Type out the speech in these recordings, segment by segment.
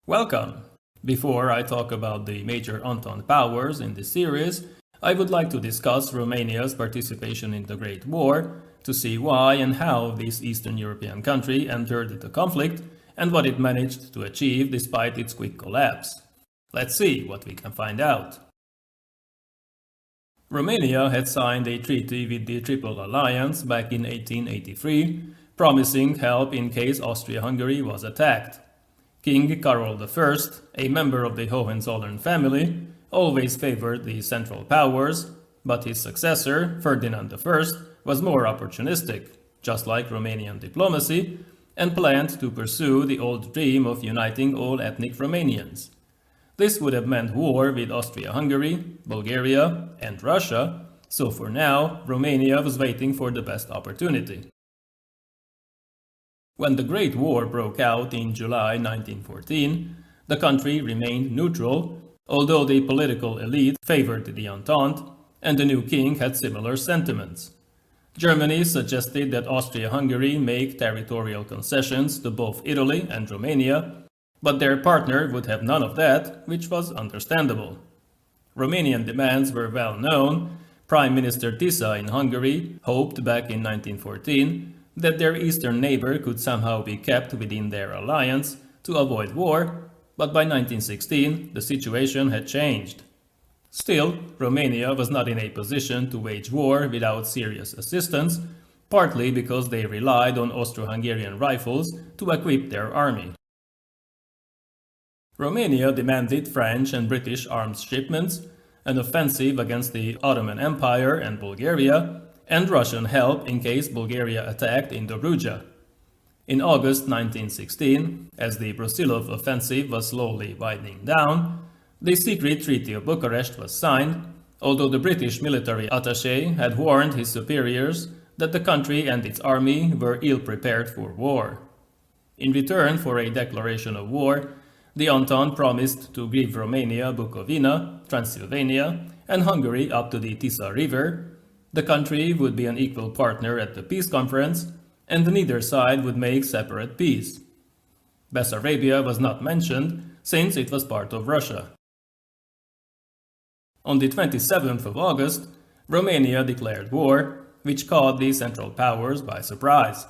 Welcome! Before I talk about the major Entente powers in this series, I would like to discuss Romania's participation in the Great War, to see why and how this Eastern European country entered the conflict and what it managed to achieve despite its quick collapse. Let's see what we can find out. Romania had signed a treaty with the Triple Alliance back in 1883, promising help in case Austria-Hungary was attacked. King Carol I, a member of the Hohenzollern family, always favored the Central Powers, but his successor, Ferdinand I, was more opportunistic, just like Romanian diplomacy, and planned to pursue the old dream of uniting all ethnic Romanians. This would have meant war with Austria-Hungary, Bulgaria, and Russia, so for now, Romania was waiting for the best opportunity. When the Great War broke out in July 1914, the country remained neutral, although the political elite favored the Entente, and the new king had similar sentiments. Germany suggested that Austria-Hungary make territorial concessions to both Italy and Romania, but their partner would have none of that, which was understandable. Romanian demands were well known. Prime Minister Tisza in Hungary hoped back in 1914 that their eastern neighbor could somehow be kept within their alliance to avoid war, but by 1916 the situation had changed. Still, Romania was not in a position to wage war without serious assistance, partly because they relied on Austro-Hungarian rifles to equip their army. Romania demanded French and British arms shipments, an offensive against the Ottoman Empire and Bulgaria, and Russian help in case Bulgaria attacked in Dobruja. In August 1916, as the Brusilov offensive was slowly winding down, the secret Treaty of Bucharest was signed, although the British military attaché had warned his superiors that the country and its army were ill-prepared for war. In return for a declaration of war, the Entente promised to give Romania Bukovina, Transylvania, and Hungary up to the Tisza River. The country would be an equal partner at the peace conference, and neither side would make separate peace. Bessarabia was not mentioned, since it was part of Russia. On the 27th of August, Romania declared war, which caught the Central Powers by surprise.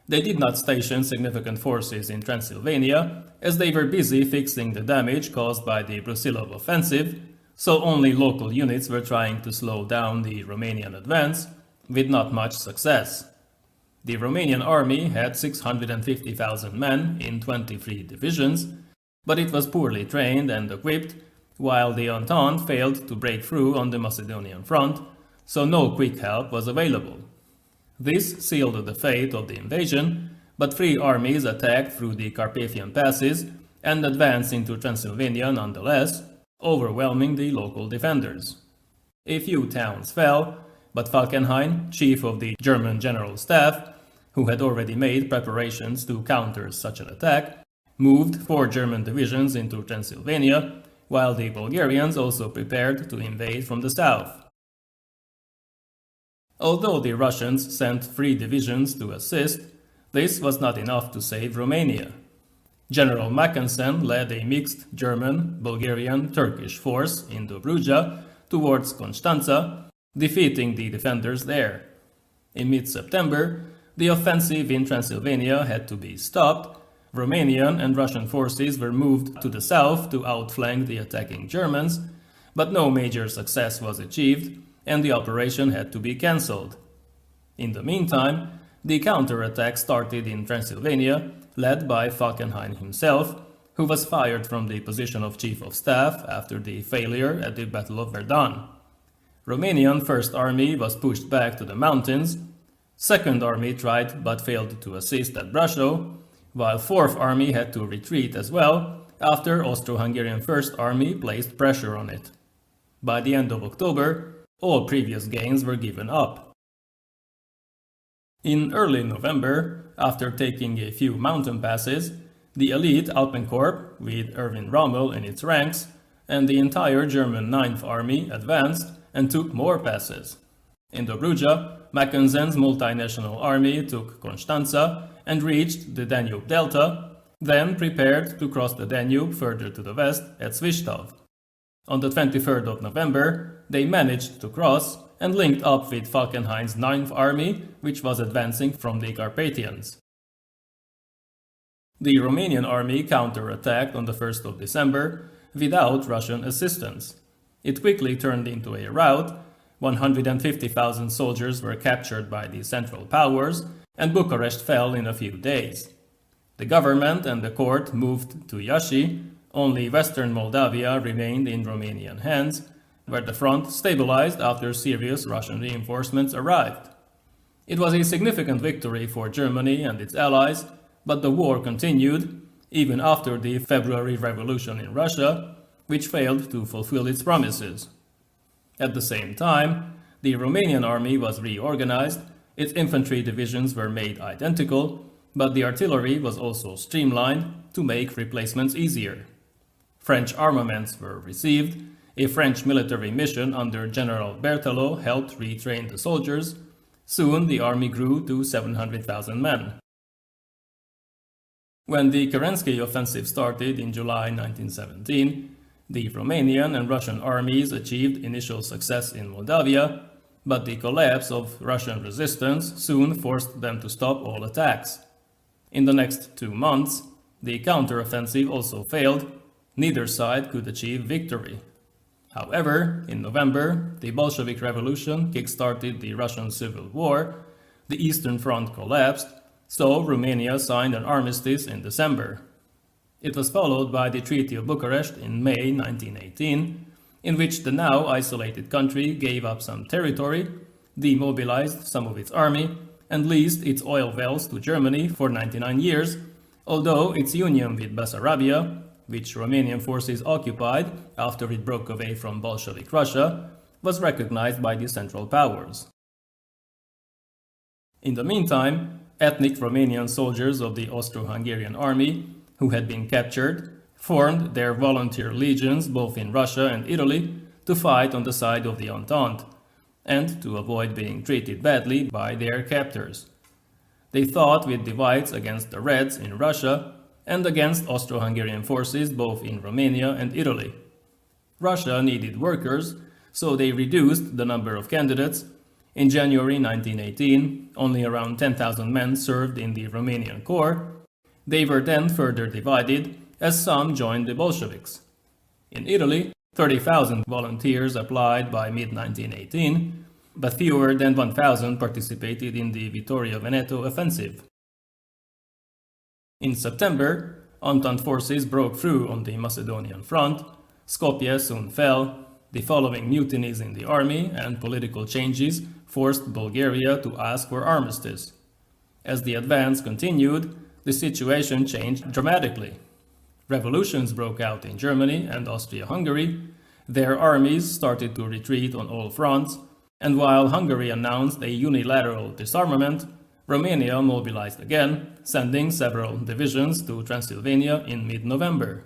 They did not station significant forces in Transylvania, as they were busy fixing the damage caused by the Brusilov offensive, so only local units were trying to slow down the Romanian advance, with not much success. The Romanian army had 650,000 men in 23 divisions, but it was poorly trained and equipped, while the Entente failed to break through on the Macedonian front, so no quick help was available. This sealed the fate of the invasion, but three armies attacked through the Carpathian passes and advanced into Transylvania nonetheless, overwhelming the local defenders. A few towns fell, but Falkenhayn, chief of the German General Staff, who had already made preparations to counter such an attack, moved 4 German divisions into Transylvania, while the Bulgarians also prepared to invade from the south. Although the Russians sent 3 divisions to assist, this was not enough to save Romania. General Mackensen led a mixed German, Bulgarian, Turkish force in Dobruja towards Constanța, defeating the defenders there. In mid-September, the offensive in Transylvania had to be stopped. Romanian and Russian forces were moved to the south to outflank the attacking Germans, but no major success was achieved, and the operation had to be cancelled. In the meantime, the counterattack started in Transylvania, led by Falkenhayn himself, who was fired from the position of Chief of Staff after the failure at the Battle of Verdun. Romanian First Army was pushed back to the mountains. Second Army tried but failed to assist at Brașov, while Fourth Army had to retreat as well after Austro-Hungarian First Army placed pressure on it. By the end of October, all previous gains were given up. In early November, after taking a few mountain passes, the elite Alpenkorps, with Erwin Rommel in its ranks, and the entire German Ninth Army advanced and took more passes. In Dobruja, Mackensen's multinational army took Constanța and reached the Danube Delta, then prepared to cross the Danube further to the west at Svistov. On the 23rd of November, they managed to cross and linked up with Falkenhayn's 9th Army, which was advancing from the Carpathians. The Romanian army counterattacked on the 1st of December without Russian assistance. It quickly turned into a rout. 150,000 soldiers were captured by the Central Powers, and Bucharest fell in a few days. The government and the court moved to Iași. Only western Moldavia remained in Romanian hands, where the front stabilized after serious Russian reinforcements arrived. It was a significant victory for Germany and its allies, but the war continued, even after the February Revolution in Russia, which failed to fulfill its promises. At the same time, the Romanian army was reorganized, its infantry divisions were made identical, but the artillery was also streamlined to make replacements easier. French armaments were received. A French military mission under General Berthelot helped retrain the soldiers. Soon the army grew to 700,000 men. When the Kerensky offensive started in July 1917, the Romanian and Russian armies achieved initial success in Moldavia, but the collapse of Russian resistance soon forced them to stop all attacks. In the next 2 months, the counteroffensive also failed. Neither side could achieve victory. However, in November, the Bolshevik Revolution kick-started the Russian Civil War, the Eastern Front collapsed, so Romania signed an armistice in December. It was followed by the Treaty of Bucharest in May 1918, in which the now isolated country gave up some territory, demobilized some of its army, and leased its oil wells to Germany for 99 years, although its union with Bessarabia, which Romanian forces occupied after it broke away from Bolshevik Russia, was recognized by the Central Powers. In the meantime, ethnic Romanian soldiers of the Austro-Hungarian army, who had been captured, formed their volunteer legions both in Russia and Italy to fight on the side of the Entente, and to avoid being treated badly by their captors. They fought with divides against the Reds in Russia and against Austro-Hungarian forces both in Romania and Italy. Russia needed workers, so they reduced the number of candidates. In January 1918, only around 10,000 men served in the Romanian Corps. They were then further divided, as some joined the Bolsheviks. In Italy, 30,000 volunteers applied by mid-1918, but fewer than 1,000 participated in the Vittorio Veneto offensive. In September, Entente forces broke through on the Macedonian front. Skopje soon fell. The following mutinies in the army and political changes forced Bulgaria to ask for armistice. As the advance continued, the situation changed dramatically. Revolutions broke out in Germany and Austria-Hungary. Their armies started to retreat on all fronts, and while Hungary announced a unilateral disarmament, Romania mobilized again, sending several divisions to Transylvania in mid-November.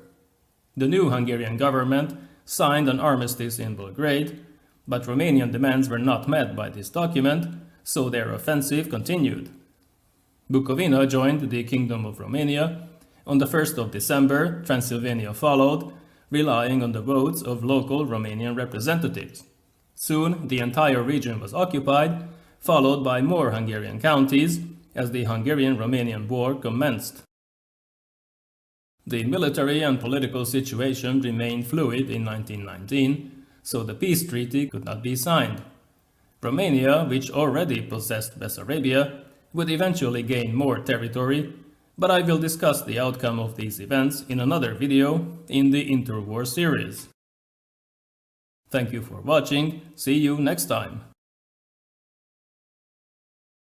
The new Hungarian government signed an armistice in Belgrade, but Romanian demands were not met by this document, so their offensive continued. Bukovina joined the Kingdom of Romania. On the 1st of December, Transylvania followed, relying on the votes of local Romanian representatives. Soon, the entire region was occupied, followed by more Hungarian counties, as the Hungarian-Romanian War commenced. The military and political situation remained fluid in 1919, so the peace treaty could not be signed. Romania, which already possessed Bessarabia, would eventually gain more territory, but I will discuss the outcome of these events in another video in the Interwar series. Thank you for watching, see you next time!